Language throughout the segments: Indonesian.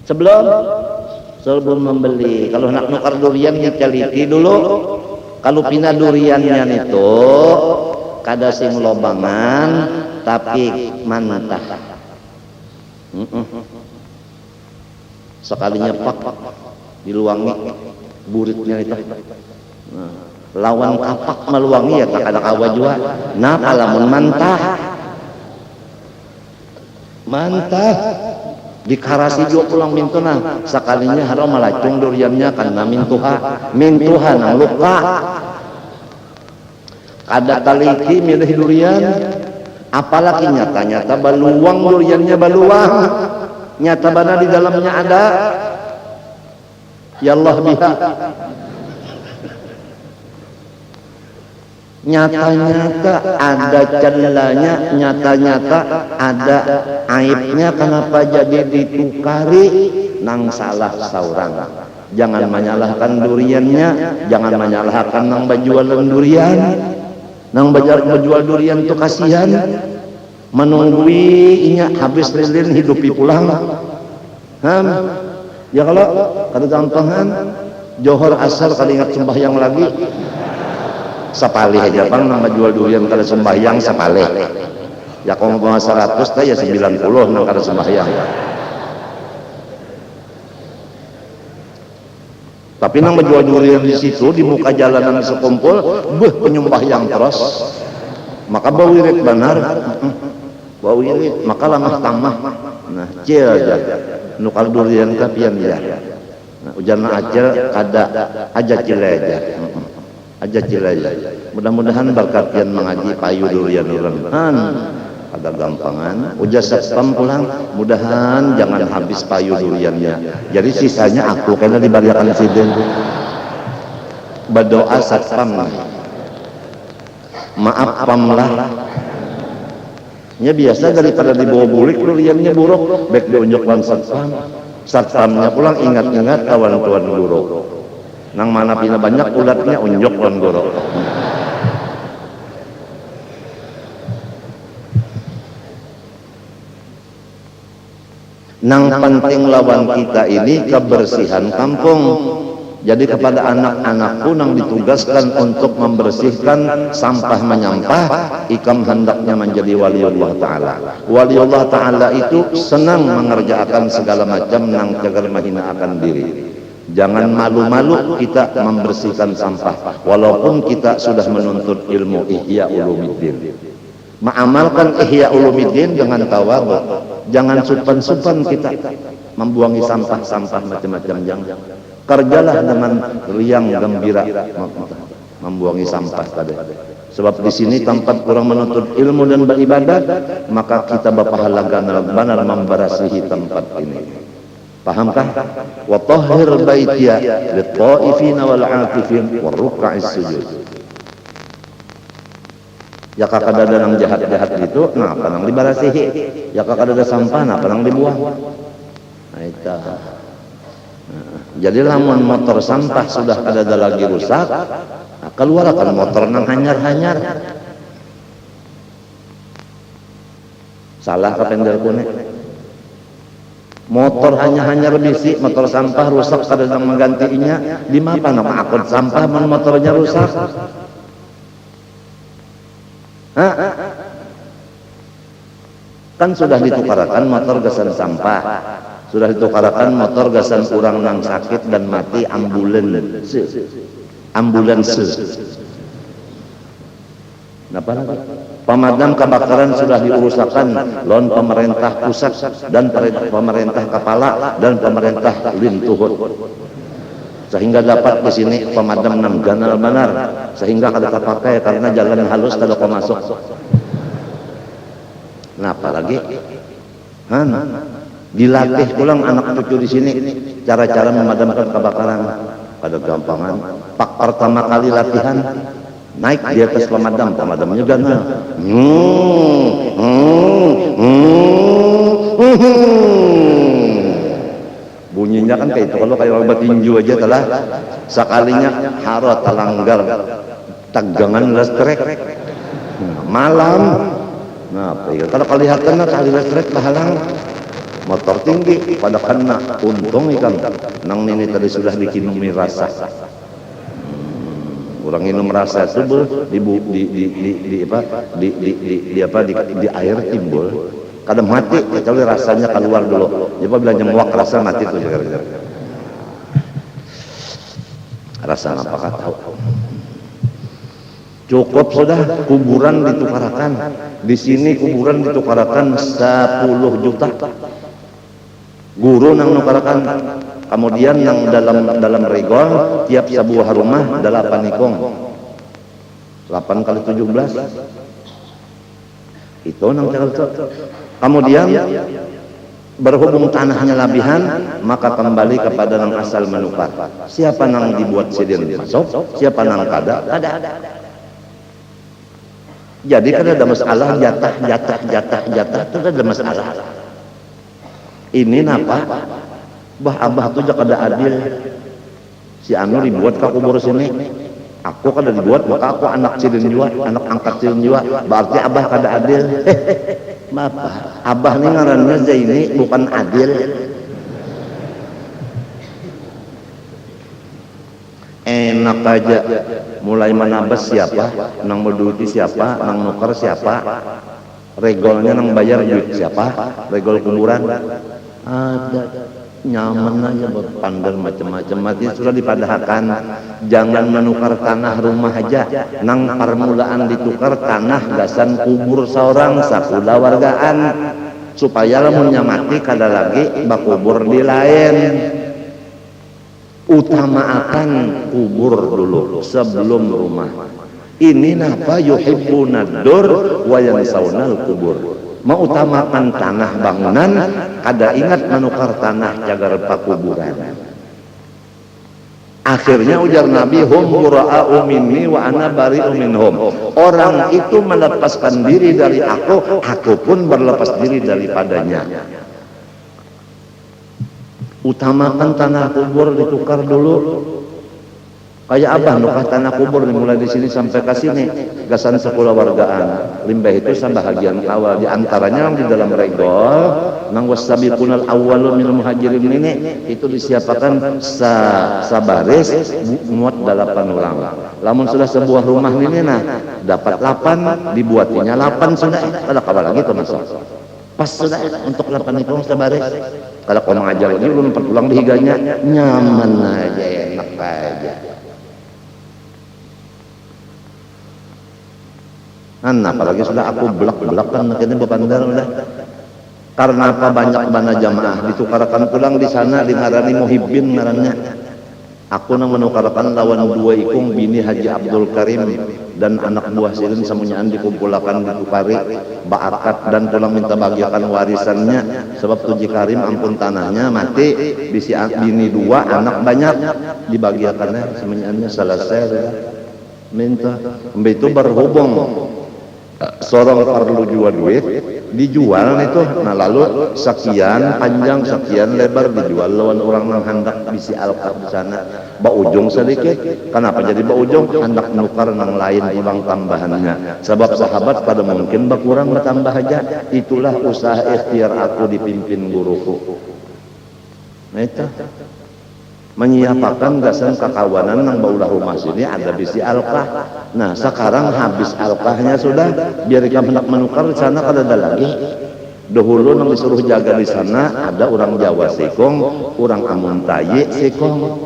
sebelum membeli. Kalau nak nukar durian diteliti dulu. Kalau pina duriannya itu kada sing lobangan tapi mantah. Sekalinya pak diluangi buritnya itu. Nah, lawan kapak meluangi ya tak ada kawa juga. Nah kalamun mantah dikarasi juga pulang mintuna sekalinya haram melacung duriannya karena mintuha nang luka ada taliki milih durian apalagi nyata baluang duriannya baluang nyata bana di dalamnya ada ya Allah biha nyata-nyata ada celanya, nyata-nyata ada aibnya. Kenapa jadi ditukari? Nang salah saurang. Jangan menyalahkan duriannya, jangan menyalahkan nang bajualan durian. Nang bajual durian itu kasihan, menunggui inya habis lilin hidupi pulang. Ya kalau kada gampangan johor asar kada ingat sembahyang lagi. Sapalih aja bang nang jual durian kada sembahyang sapalih ya kalau mau 100 ya 90 nang kada sembahyang tapi nang jual durian di situ di muka jalanan sekumpul penyembahyang terus maka bau irit benar bau irit maka lamah tamah nah cil aja nukal durian kapian ya nah, ujarna acil kada aja cil aja aja cilaya. Mudah-mudahan berkat yang mengaji payu durian ada gampangan ujar satpam pulang mudahan jangan habis payu duriannya jadi sisanya aku karena dibariakan siden berdoa satpam maaf pamlah nya biasa daripada dibawa bulik duriannya buruk baik diunjukkan satpamnya pulang ingat-ingat kawan-kawan guru nang mana pina banyak ulatnya unjuk kon goro. Nang penting lawan kita ini kebersihan kampung. Jadi kepada anak-anakku nang ditugaskan untuk membersihkan sampah menyampah, ikam hendaknya menjadi waliullah ta'ala. Waliullah ta'ala itu senang mengerjakan segala macam nang cagar menghinakan diri. Jangan malu-malu kita membersihkan sampah walaupun kita sudah menuntut ilmu Ihya Ulumuddin. Mengamalkan Ihya Ulumuddin dengan tawadhu. Jangan supan-supan kita membuangi sampah-sampah macam-macam jangan. Kerjalah dengan riang gembira membuangi sampah tadi. Sebab di sini tempat kurang menuntut ilmu dan beribadat, maka kita berpahala benar memberasihi tempat ini. Pahamkah? Wa tahhir baitiya lit-ta'ifina wal 'akifin war ruk'is sujud. Ya kakak ada nang jahat-jahat itu, nah apa nang dibarasihi? Ya kakak ada sampah, nah apa nang dibuang? Nah itu. Jadi lamun motor sampah sudah ada lagi rusak, nah, keluarkan motor nang hanyar-hanyar. Salah kapendel kuning. Motor hanya bisi, motor sampah rusak kada nang menggantinya. Di mana nama akun sampah motornya rusak? Kan sudah ditukarkan motor gasan sampah. Sudah ditukarkan motor gasan kurang nang sakit dan mati ambulans. Napa lagi? Pemadam kebakaran sudah diurusakan lawan pemerintah pusat dan pemerintah kepala dan pemerintah lintuhut. Sehingga dapat di sini pemadam nang ganal benar sehingga kada terpakai karena jalan halus kada kau masuk. Nah apalagi dilatih pulang anak cucu di sini cara-cara memadamkan kebakaran pada gampangan. Pak pertama kali latihan naik di atas pemadamnya ganal. Bunyinya kan kayak itu kalau kayak obat tinju aja telah sekalinya harot talanggar tegangan listrik malam. Nah, kalau kelihatan kali listrik bahalang motor tinggi pada kena untung ikan nang ini tadi sudah dikinumi rasa. Orang minum rasa itu di air timbul kadang mati kecuali rasanya keluar dulu. Jadi bila nyemuak rasa mati itu juga. Rasa apakah tahu? Cukup sudah kuburan ditukarakan. Di sini kuburan ditukarakan 10 juta. Guru nang nukarakan. Kemudian yang dalam regol tiap sebuah rumah 8 ikong. 8 kali 17. Itu nang cakap. Kemudian berhubung tanahnya labihan, maka kembali kepada nang asal menukar. Siapa nang dibuat sidin masuk, siapa nang kada. Jadi kan ada masalah jatah itu ada masalah. Ini napa? Abah tuh jak ada adil. Si anu dibuat ke kubur sini. Aku kada dibuat, maka aku anak sidin jua, anak angkat sidin jua. Berarti abah kada adil. Maaf, abah ini ngarannya Zaini bukan adil. Enak aja. Mulai menabas siapa, nang menduti siapa, nang nuker siapa, regolnya nang bayar duit siapa, regol kuburan. Ada. Nyaman aja berpandang macam-macam. Mati sudah dipadahkan. Jangan menukar tanah rumah aja. Nang permulaan ditukar tanah gasan kubur seorang sakula wargaan. Supaya lamunnya mati kada lagi bakubur di lain. Utamakan kubur dulu sebelum rumah. Ini napa yuhibbuna dur wa yansawnal kubur. Mengutamakan tanah bangunan, kada ingat menukar tanah jagar pakuburan. Akhirnya ujar Nabi, hum bura'u minni wa ana bari'u minhum. Orang itu melepaskan diri dari aku pun berlepas diri daripadanya. Utamakan tanah kubur ditukar dulu. Kayak abah nukah tanah kubur dimulai di sini sampai ke sini gasan sekolah wargaan. Limbah itu sebahagian awal di antaranya di dalam regol nang wasabiqunal awwalun minal muhajirin ini itu disiapkan sabaris muat 8 orang. Lamun sudah sebuah rumah ini dapat 8 dibuatinya 8 sudah ada kabar lagi tuh masuk. Pas sudah untuk 8 itu sabaris. Kalau kau mengajar lagi belum pulang di higanya nyaman aja enak aja. Apalagi sudah aku belak-belak kan akhirnya bebandar udah. Karena apa banyak bana jamaah ditukarkan pulang di sana di ngarani Muhibbin ngarannya. Aku nang menukarkan lawan 2 ikung bini Haji Abdul Karim dan anak buah silin semuanyaan dikumpulkan ditukari baakat dan pulang minta bagiakan warisannya sebab Tuji Karim ampun tanahnya mati bisi bini 2 anak banyak dibagiakannya semuanyaannya selesai minta itu berhubung seorang perlu jual duit dijual itu lalu sekian panjang sekian lebar dijual lawan orang nang hendak bisi alkaf di sana baujung sedikit. Kenapa jadi baujung? Hendak nukar nang lain ulang tambahannya sebab sahabat pada mungkin berkurang bertambah aja. Itulah usaha ikhtiar aku dipimpin guruku itu menyiapkan gasan kekawanan nang baulah rumah sini ada bisi alkah. Nah sekarang habis alkahnya sudah biar kamu hendak menukar di sana kada ada lagi. Dahulu nang disuruh jaga di sana ada orang Jawa sikong, orang Amuntayi sikong.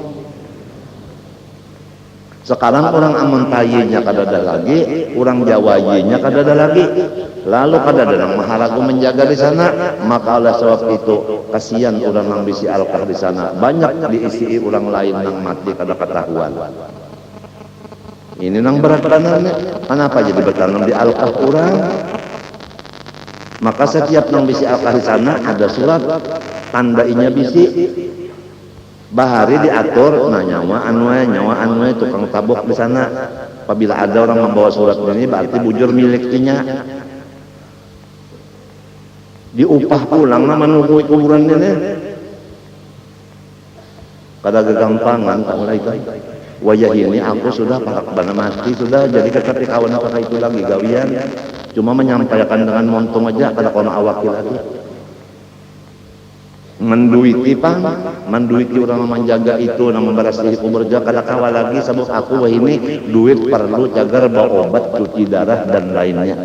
Sekarang orang Amuntayinya kada ada lagi, orang Jawayinya kada ada lagi. Lalu kada ada nang mahalagu menjaga di sana, maka oleh sebab itu kasihan orang nang bisi alkah di sana. Banyak diisi orang lain nang mati kada ketahuan. Ini nang berat tanamnya. Kenapa jadi bertanam di alkah orang? Maka setiap nang bisi alkah di sana ada surat tandainya bisi. Bahari diatur, nyawa anwe tukang tabuk di sana. Apabila ada orang membawa surat ini, berarti bujur miliknya. Diupah pulang nama menunggu kuburan ini. Kada kegampangan tak mulai itu. Wajah ini aku sudah parak bana mati sudah jadi kekati kawan apa itu lagi gawian. Cuma menyampaikan dengan montong aja kada kono awakil lagi. menduiti pang, menduiti orang menjaga itu, nama berasihi kuberja kada kawa lagi sabuk aku wah ini duit perlu jagar bawa obat cuci darah dan lainnya.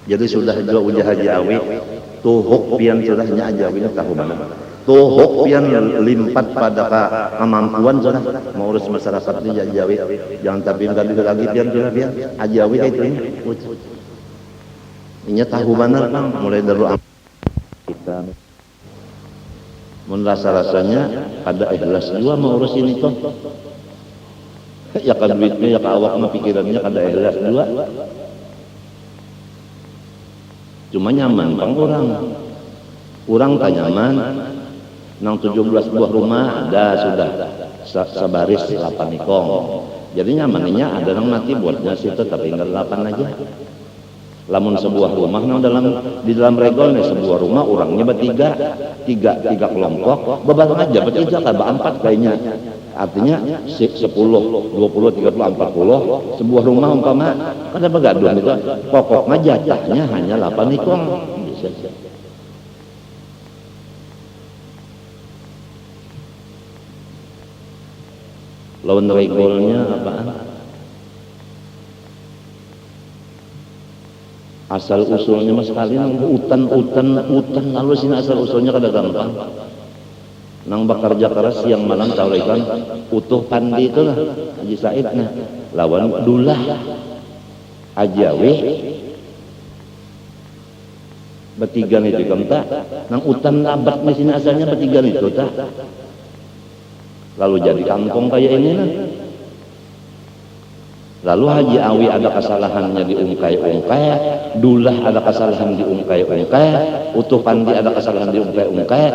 Jadi sudah juga ujah Haji Awi tuhuk pian sudahnya ajawi tahu mana tuhuk pian limpat pada kemampuan sudah mengurus masyarakat ini Haji Awi, jangan tapi enggak lagi pian sudah pian Haji Awi itu ini tahu benar Bang, mulai dari kita mun rasa-rasanya ada ikhlas juga mengurus ini kok ya kan duitnya ya kan awak mah pikirannya kada ikhlas juga. Cuma nyaman bang orang tak nyaman nang 17 buah rumah ada sudah sabaris 8 ikong jadi nyamannya ada nang mati buatnya situ tapi tinggal 8 aja lamun sebuah rumah nang di dalam regol nih sebuah rumah orangnya bertiga tiga kelompok bebal aja bertiga kada 4 kayaknya artinya 10, 20, 30, 40 sebuah rumah umpama kada begaduh itu pokoknya jatahnya hanya 8 ikong bisa. Lawan regolnya apaan? Asal usulnya mas sekali nang utan lalu sini asal usulnya kada gampang. Nang bekerja keras siang malam taurikan utuh pandi itulah Haji Said nah lawan dulah ajawe bertiga itu kamta nang utan labat di sini asalnya bertiga itu tak lalu jadi kampung kayak ini nah. Lalu Haji Awi ada kesalahannya diungkai-ungkai, dulah ada kesalahan diungkai-ungkai, utuh pandi ada kesalahan diungkai-ungkai.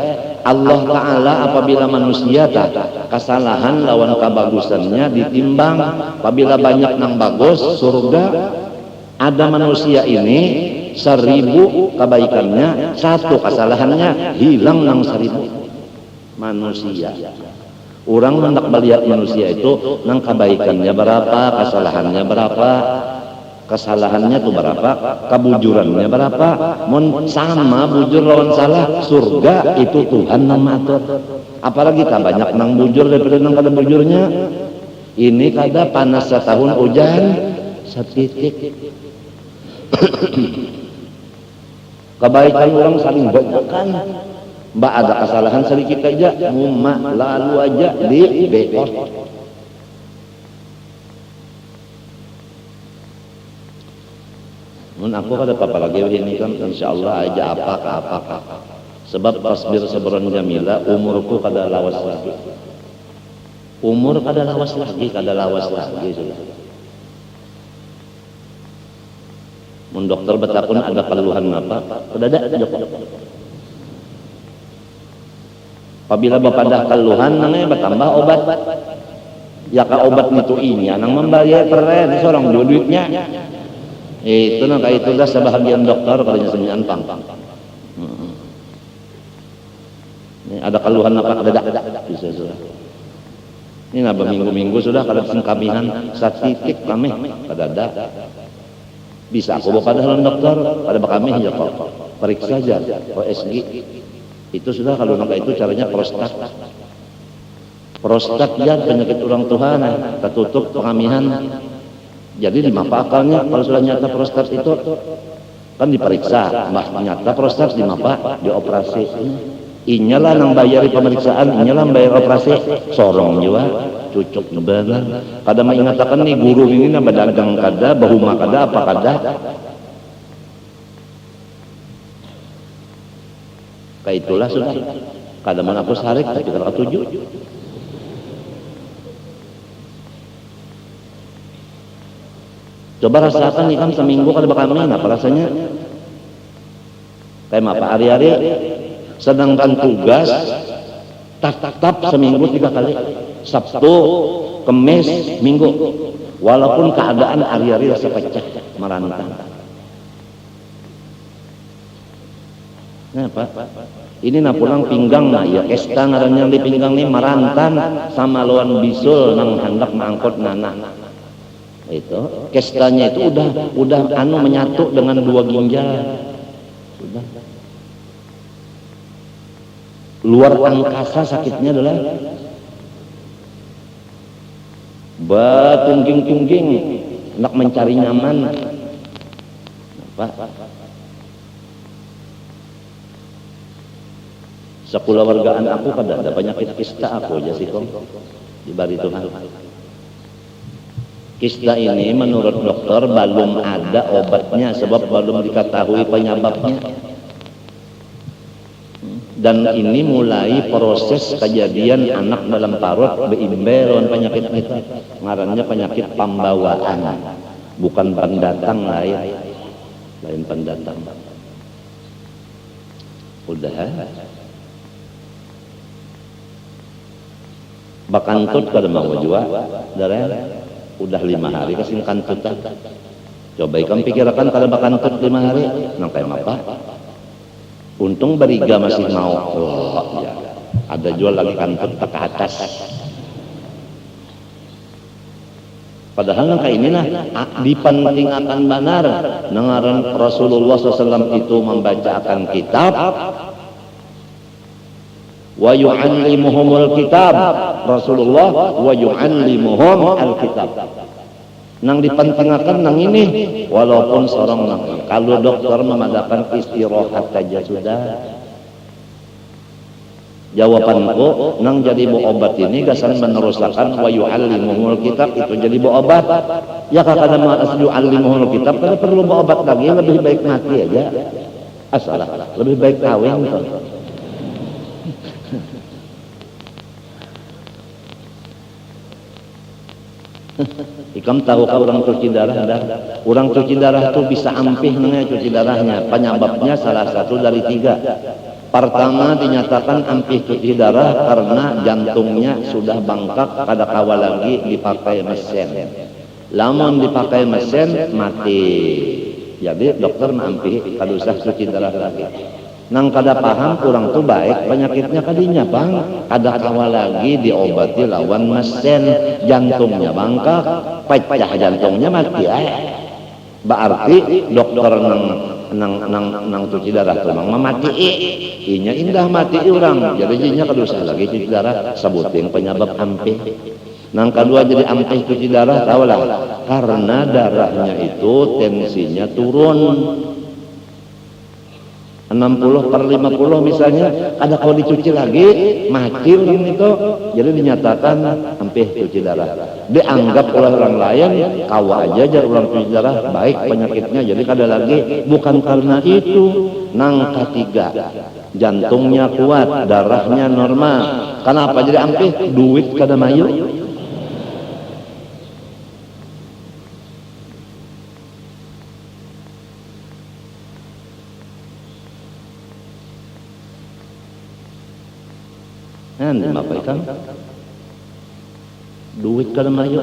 Allah Ta'ala apabila manusia tak kesalahan lawan kebagusannya ditimbang, apabila banyak nang bagus surga, ada manusia ini 1000 kebaikannya, 1 kesalahannya hilang nang 1000 manusia. Orang hendak melihat manusia itu nang kebaikannya berapa, kesalahannya berapa, kesalahannya tuh berapa, kebujurannya berapa. Mun sama bujur lawan salah, surga itu Tuhan nang matur. Apalagi tak banyak nang bujur daripada nang kada bujurnya. Ini kada panas setahun hujan setitik. Kebaikan orang saling banyakkan. Mbak ada kesalahan sedikit aja, mumma lalu aja di bekot. Mun aku kada apa lagi ini kan insyaallah aja apa. Sebab tasbir sabran jamila umurku kada lawas lagi. Umur kada lawas lagi sudah. Mun dokter betakun ada keluhan apa? Kada ada dokter. Apabila bapadah keluhan nangnya bertambah obat ya ka obat itu ini nang membayar keren seorang duitnya itu nang kayak itu dah sebahagian dokter kalanya senyaan pang ini ada keluhan apa ada bisa sudah ini naba minggu sudah kada sengkamihan satitik kami kada ada bisa aku bawa dalam dokter pada kami ya kok periksa aja OSG itu sudah kalau nggak itu caranya prostat ya penyakit orang tua nah tertutup pengamihan jadi dimapa akalnya kalau sudah nyata prostat itu kan diperiksa nyata prostat dimapa dioperasi inyalah nang bayar pemeriksaan inyalah bayar operasi sorong juga cucuk nebana kada mengatakan nih guru ini nama dagang kada bahuma kada apa kada kayak itulah sudah kada mana aku sarik tapi kada ketujuh coba rasakan nih kan seminggu kada bakal main apa rasanya kayak apa hari-hari sedangkan tugas tak seminggu 3 kali Sabtu, Kemis, Minggu walaupun keadaan hari-hari rasa pecah merantang. Nah, Pak, ini na pulang pinggang na ya esta ngarannya di pinggang ni marantan sama lawan bisul nang hendak mangkot nana. Itu kistanya itu udah anu menyatu dengan 2 ginjal. Sudah. Luar angkasa sakitnya adalah batungging-tungging nak mencari nyaman. Pak, sekulawargaan aku kada ada penyakit kista aku aja sih kong di bari Tuhan. Kista ini menurut dokter belum ada obatnya sebab belum diketahui penyebabnya. Dan ini mulai proses kejadian anak dalam parut beimbel penyakit itu. Ngarannya penyakit pembawaan, bukan pendatang lain pendatang. Udah. Bakantut kada mau jua, darah. Udah 5 hari kasih kantut. Coba ikam pikirkan kalau bakantut 5 hari, nang kayak apa? Untung beriga masih mau. Oh ya, ada jual lagi kantut ke atas. Padahal nang kayak inilah dipentingkan benar. Nangaran Rasulullah SAW itu membacakan kitab. Wa yu'allimuhumul kitab, Rasulullah wa yu'allimuhum al-kitab. Nang dipentingkan nang ini walaupun seorang nang kalau dokter memadakan istirahat saja sudah. Jawabanku nang jadi bu obat ini gasan meneruskan wa yu'allimuhumul kitab itu jadi bu obat. Ya kakak nama yu'allimuhumul kitab kada perlu bu obat lagi, lebih baik mati aja. Asalah, lebih baik kawin tuh. Ikam tahukah orang cuci darah? Orang cuci darah itu bisa ampih namanya cuci darahnya. Penyebabnya salah satu dari 3. Pertama dinyatakan ampih cuci darah karena jantungnya sudah bengkak, kada kawal lagi dipakai mesin. Lamun dipakai mesin mati. Jadi dokter ampih kada usah cuci darah lagi. Nang kada paham kurang tuh baik penyakitnya kadinya bang, kada kawal lagi diobati lawan mesin, jantungnya bangkak, pecah jantungnya mati. Berarti dokter nang cuci darah tuh mang mati. Inya indah mati orang, jadi jinya kada usah lagi cuci darah, sebutin penyebab ampih. Nang kedua jadi ampih cuci darah tahu lah, karena darahnya itu tensinya turun. 60/50 misalnya, ada kalau dicuci lagi mati orang itu, jadi dinyatakan ampih cuci darah. Dianggap oleh orang lain kawa aja jar orang cuci darah baik penyakitnya, jadi kada lagi. Bukan karena itu. Nang ketiga jantungnya kuat, darahnya normal, kenapa jadi ampih? Duit kada mayu. Apa ikan? Duit kada mayu.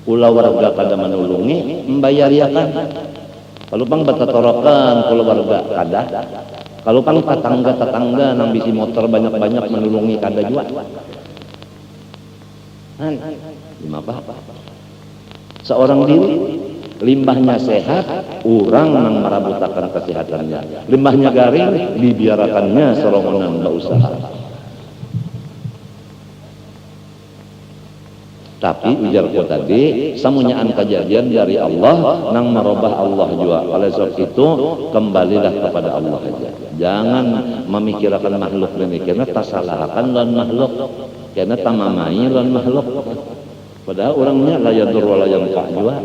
Ulah warga kada menulungi, membayar ya kan. Kalau pang batatorokan keluarga kada. Kalau pang tetangga nang bisi motor banyak-banyak menulungi kada juga. Apa? Seorang diri limbahnya sehat, orang nang marabutakan kesehatannya. Limbahnya garing, dibiarakannya serongonan berusaha. Tapi ujarku tadi, semuanya kejadian dari Allah, nang merubah Allah juga. Oleh sebab itu, kembalilah kepada Allah saja. Jangan memikirkan makhluk ini, karena tasalahkan lawan makhluk, karena tamamai lawan makhluk. Padahal orangnya la yadur wa la yanfa juga.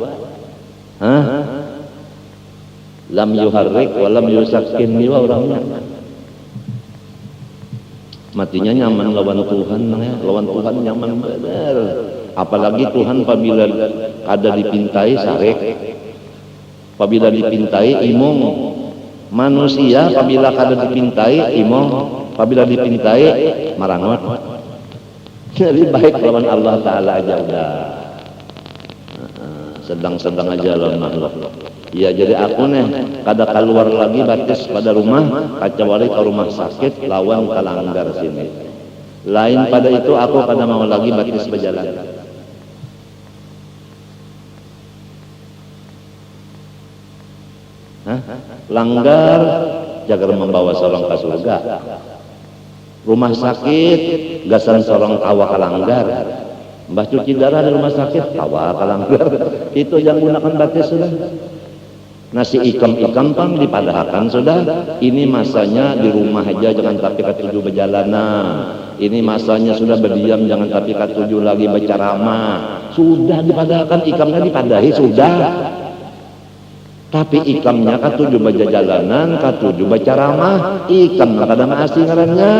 Lam yuharrik wa lam yusakkin juga orangnya. Matinya nyaman lawan Tuhan, lawan Tuhan nyaman benar. Apalagi Tuhan apabila ada dipintai sarek, apabila dipintai imong. Manusia apabila ada dipintai imong, apabila dipintai marangot. Jadi baik lawan Allah Ta'ala aja udah. Sedang-sedang aja lawan makhluk. Ya jadi aku nih kada keluar lagi batis pada rumah, kecuali ke rumah sakit lawan kalanggar sini. Lain pada itu aku kada mau lagi batis berjalan. Hah? Langgar jagar membawa sorong ke surga. Rumah sakit gasan sorong kawa kalanggar. Mbah cuci darah di rumah sakit kawa kalanggar. Itu yang gunakan batis sudah. Nasi ikam pang dipadahkan sudah. Ini masanya di rumah aja, jangan tapi ketujuh berjalanan. Ini masanya sudah berdiam, jangan tapi ketujuh lagi berceramah. Sudah dipadahkan, ikamnya dipadahi sudah. Tapi ikamnya ketujuh berjalanan, ketujuh berceramah, ikam kada maasi ngarannya.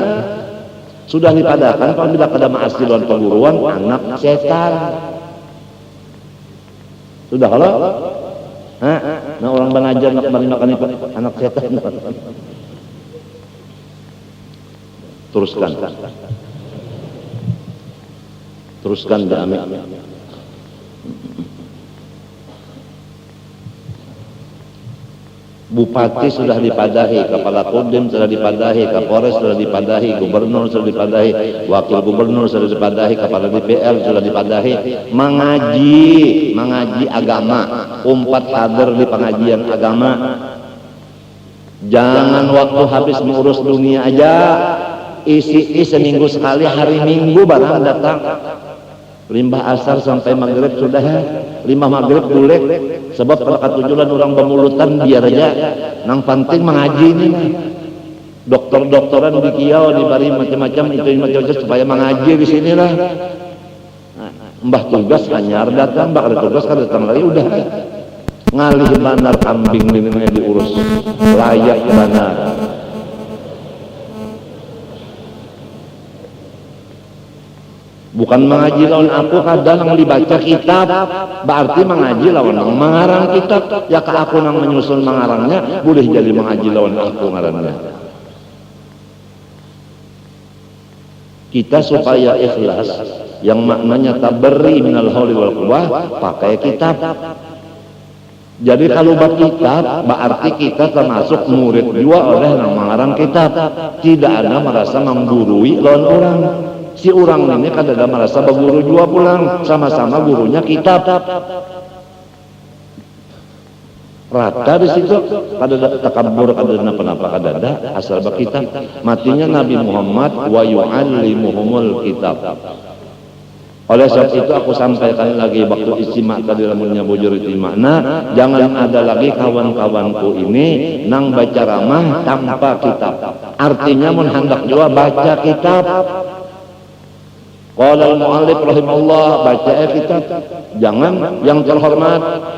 Sudah dipadahkan, apabila kada maasi lawan perguruan, anak setan. Sudah kalau? Nah orang banajar nak bari makan anak setan. Teruskan Ami. Bupati sudah dipadahi, kepala Kodim sudah dipadahi, Kapolres sudah dipadahi, gubernur sudah dipadahi, wakil gubernur sudah dipadahi, kepala DPR sudah dipadahi. Mengaji agama, umpat kader di pengajian agama. Jangan waktu habis mengurus dunia aja, isi seminggu sekali, hari Minggu barang datang. Limbah asar sampai maghrib sudah, limbah maghrib bulek. Sebab kalau ketujuan orang pemulutan biar aja, nang penting mengaji ini. Dokter-dokteran di kiau diberi macam-macam itu macam-macam supaya mengaji di sini lah. Mbah tugas hanyar datang, mbah ada tugas kan datang lagi udah. Ngalih banar kambing ini diurus layak banar. Bukan mengaji lawan aku kadang nang dibaca kitab, berarti mengaji lawan nang mengarang kitab. Ya ke aku nang menyusun mengarangnya, boleh jadi mengaji lawan aku ngarangnya. Kita supaya ikhlas, yang maknanya taberi minal hauli wal quwwah, pakai kitab. Jadi kalau bab kitab, berarti kita termasuk murid juga oleh nang mengarang kitab. Tidak ada merasa menggurui lawan orang. Si orang ini kan ada merasa berguru juga pulang, sama-sama gurunya kitab. Rata di situ, kada takabur, kada napa-napa, kada ada asal berkitab. Matinya Nabi Muhammad wa yu'allimuhumul kitab. Oleh sebab itu aku sampaikan lagi waktu istimewa tadi lamunnya bujur istimewa. Nah, jangan ada lagi kawan-kawanku ini nang baca ramah tanpa kitab. Artinya mun hendak juga baca kitab. Qala al-mu'allif rahimahullah, baca kitab. Jangan yang terhormat,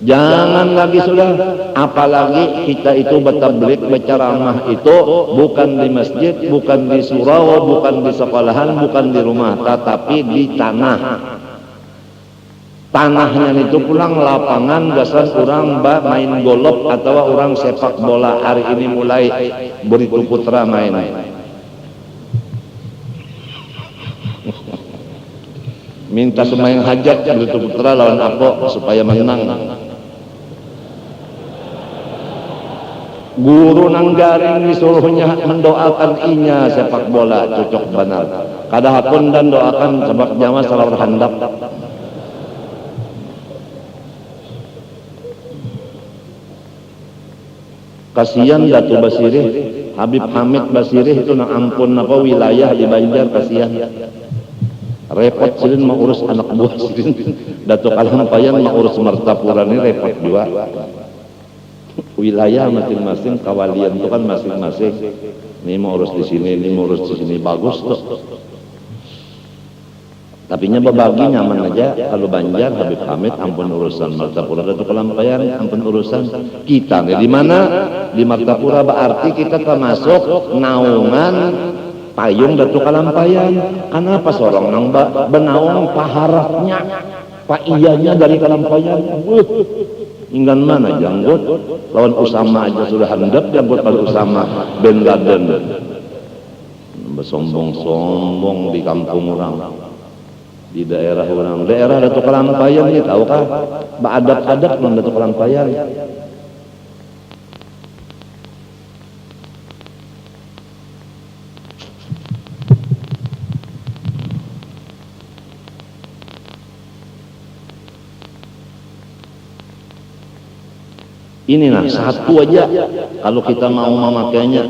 jangan lagi sudah. Apalagi kita itu bertablik berceramah itu bukan di masjid, bukan di surau, bukan di sekolahan, bukan di rumah, tetapi di tanah. Tanahnya itu pulang lapangan dasar orang main golop atau orang sepak bola. Hari ini mulai Beritu Putra main. Minta sembahyang hajat Beritu Putra lawan Apo supaya menang. Guru nang garing disuruhnya mendoakan inya sepak bola cocok benar. Kadahapun dan doakan sebab nyawa salah handap. Kasihan Datu Basirih, Habib Hamid Basirih itu nang ampun apa wilayah di Banjar, kasihan. Repot silin mau urus anak buah silin. Datu Kalampayan mau urus Martapura ini repot juga. Wilayah masing-masing, kawalian itu kan masing-masing. Ini mau urus di sini, ini mau urus di sini, bagus tuh. Tapinya berbagi nyaman aja. Kalau Banjar, Habib Hamid ampun urusan, Martapura Datu Kalampayan ampun urusan. Kita nih di mana? Di Martapura berarti kita termasuk naungan payung Datu Kalampayan. Kenapa seorang nang benaung paharapnya, paiyanya dari Kalampayan? Inggan mana janggut? Lawan Usama aja sudah handap janggut pada Usama bin Laden. Bersombong-sombong di kampung orang. Di daerah orang, daerah Datu Kalampayan ini tahukah? Baadat-adat non Datu Kalampayan. Ini nah satu aja kalau kita mau memakainya,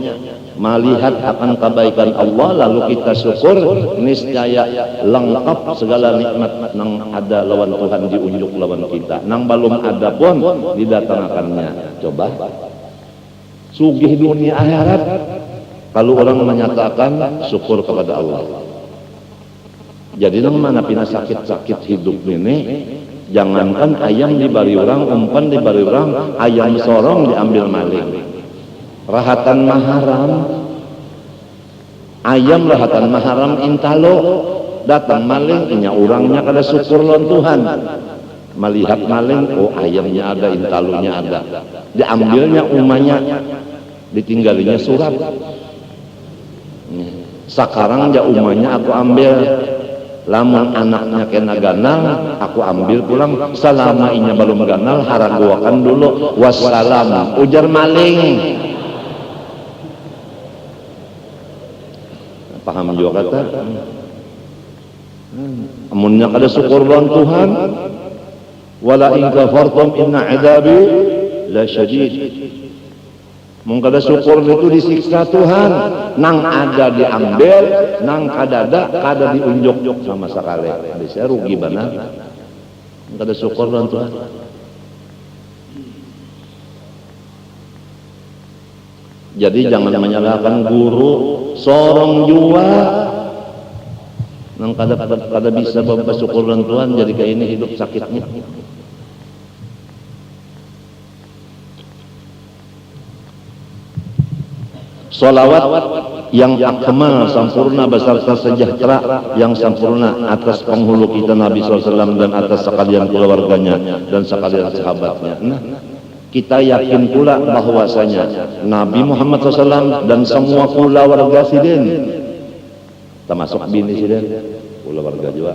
melihat akan kebaikan Allah lalu kita syukur, niscaya lengkap segala nikmat nang ada lawan Tuhan diunjuk lawan kita, nang belum ada pun didatangkannya. Coba sugih dunia akhirat kalau orang menyatakan syukur kepada Allah. Jadi nang mana pina sakit-sakit hidup ini, jangankan ayam dibari orang, umpan dibari orang, ayam sorong diambil maling. Rahatan maharam, ayam rahatan maharam intalo, datang maling, inya orangnya kada syukur lawan Tuhan. Melihat maling, oh ayamnya ada, intalonya ada, diambilnya umanya, ditinggalinya surat. Sekarang ya umanya aku ambil, lamun anaknya kena ganal aku ambil pulang, selama inya belum ganal haraguakan dulu, wassalam, ujar maling. Paham juga kata amunnya kada syukur lawan Tuhan, wala in kafartum inna adabi la syadid. Mun kada syukur itu disiksa Tuhan, nang ada diambil, nang kadada kada diunjuk sama sekali. Bisa rugi benar. Kada syukur lawan Tuhan. Jadi jangan menyalahkan guru, sorong jua nang kada bisa bersyukur lawan Tuhan, jadi kayak ini hidup sakitnya. Salawat yang akmal, sempurna, beserta sejahtera yang sempurna atas penghulu kita Nabi SAW dan atas sekalian keluarganya dan sekalian sahabatnya. Nah, kita yakin pula bahwasanya Nabi Muhammad SAW dan semua keluarga sidin, termasuk bini sidin, keluarga juga.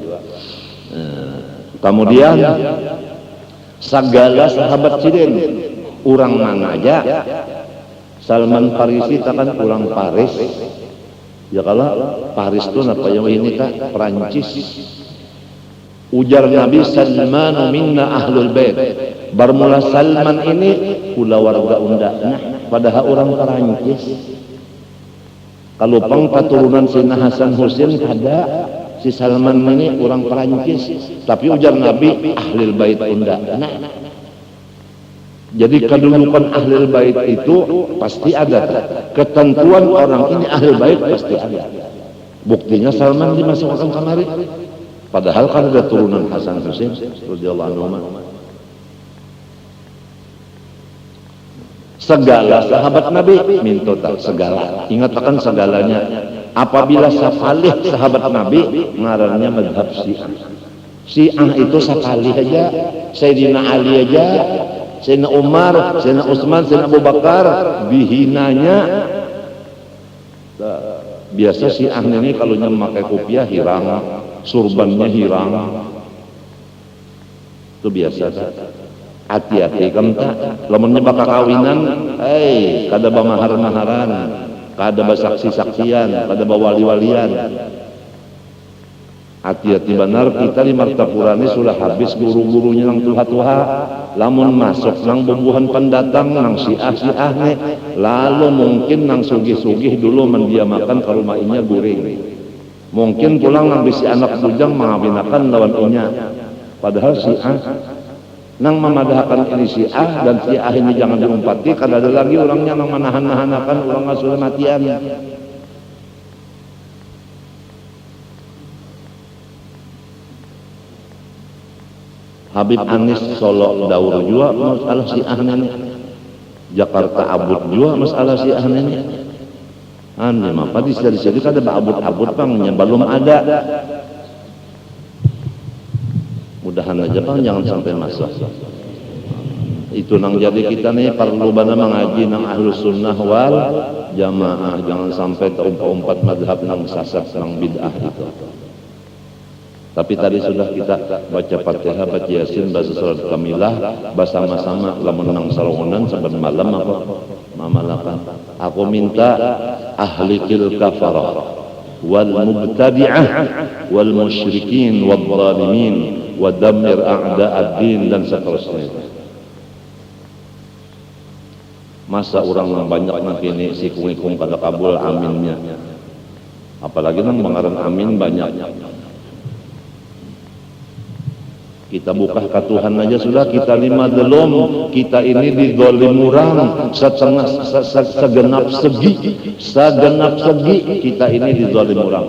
Kemudian segala sahabat sidin, orang mana aja. Salman Farisi kan orang Paris, ya kalau Paris itu apa yang ini kak Perancis. Ujar Nabi, Salman minna ahlul bait. Bermula Salman ini pula warga undaknya, padahal orang Perancis. Kalau pang keturunan Sina Hasan Husain ada, si Salman ini orang Perancis, tapi ujar Nabi ahlul bait undaknya. Jadi kedudukan ahlul bait itu pasti ada, ketentuan orang ini ahlul bait pasti ada. Buktinya Salman dimasukkan kemari, padahal kan ada turunan Hasan Husain radhiyallahu anhu. Segala sahabat Nabi mintotal segala, ingatkan segalanya. Apabila sapalih sahabat Nabi, ngarannya mazhab Syiah. Syiah itu sapalih aja, Sayyidina Ali aja, Sayyidina Umar, Sayyidina Utsman, Sayyidina Abu Bakar, bihinanya biasa Syiah ini kalau memakai kopiah hirang, surbannya hirang, itu biasa. Hati-hati kamu tak, lamunnya bakal kawinan, kada bamahar-maharan, kada basaksi-saksian, kada bawali-walian. Hati-hati benar, kita di Martapura ini sudah habis guru-gurunya nang tuha-tuha, lamun masuk nang bumbuhan pendatang nang Syiah nih, lalu mungkin nang sugih-sugih dulu mendiamakan ke rumah inya guring, mungkin pulang nang bisi anak bujang mengawinakan lawan inya, padahal Syiah nang memadahkan ini Syiah, dan Syiah ini jangan diumpati, kada ada lagi orangnya nang menahan-nahanakan orang ngasuh matian. Habib Anis Solo Daur juga masalah Syiah ini, Jakarta Abud juga masalah Syiah ini. Ane apa di sini kada abud-abud pangnya belum ada. Mudahan aja bang jangan sampai masuk. Itu nang jadi kita nih perlu bana mengaji nang ahlus sunnah wal jamaah, jangan sampai terumpat-umpat madhab nang sasat nang bid'ah itu. Tapi tadi sudah kita baca Fatihah, baca Yasin, baca surat Kamilah, bersama-sama lamun nang salongonan sampai malam apa mamalakan. Aku minta ahlikil kafarah wal mubtadi'ah wal musyrikin wal zalimin wa dammir a'da'ad din dan seterusnya. Masa orang banyak nanti ini si kungikung kada kabul aminnya. Apalagi nang mengaran amin banyak. Kita buka ke Tuhan aja sudah, kita lima delom, kita ini didolim orang segenap segi kita ini didolim orang.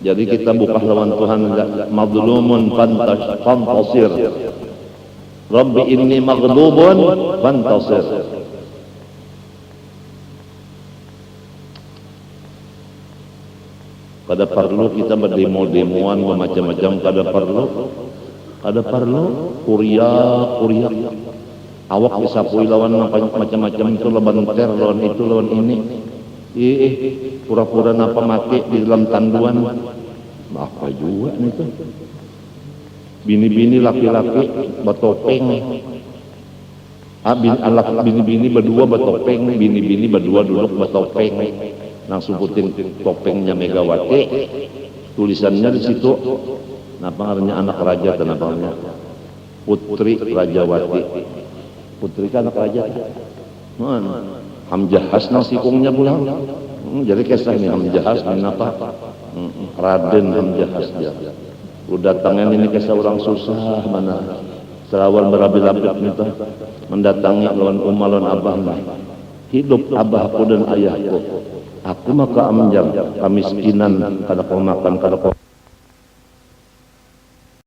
Jadi kita buka lawan Tuhan, madlumun fantasir. Rabbi inni maghlubun fantasir. Kada perlu kita berdemo-demoan macam-macam, kada perlu kuria awak disapui lawan macam-macam itu, lawan ter lawan itu lawan ini pura-pura napa mati di dalam tanduan apa juga itu. Bini-bini laki-laki bertopeng, bini-bini berdua bertopeng, bini-bini berdua duduk bertopeng, nang sebutin topengnya Megawati, tulisannya di situ, napa ngarannya anak raja, kenapa ngarannya Putri Rajawati, putri kan anak raja, Hamjahas nang sikungnya pulang, jadi kisah ini Hamjahas, ini apa, Raden Hamjahas dia. Udah datangnya ini kisah orang susah mana serawan berabi-labit itu mendatangi lawan umma lawan abah, hidup abahku dan ayahku, aku maka amjam kemiskinan kada kau makan kada kau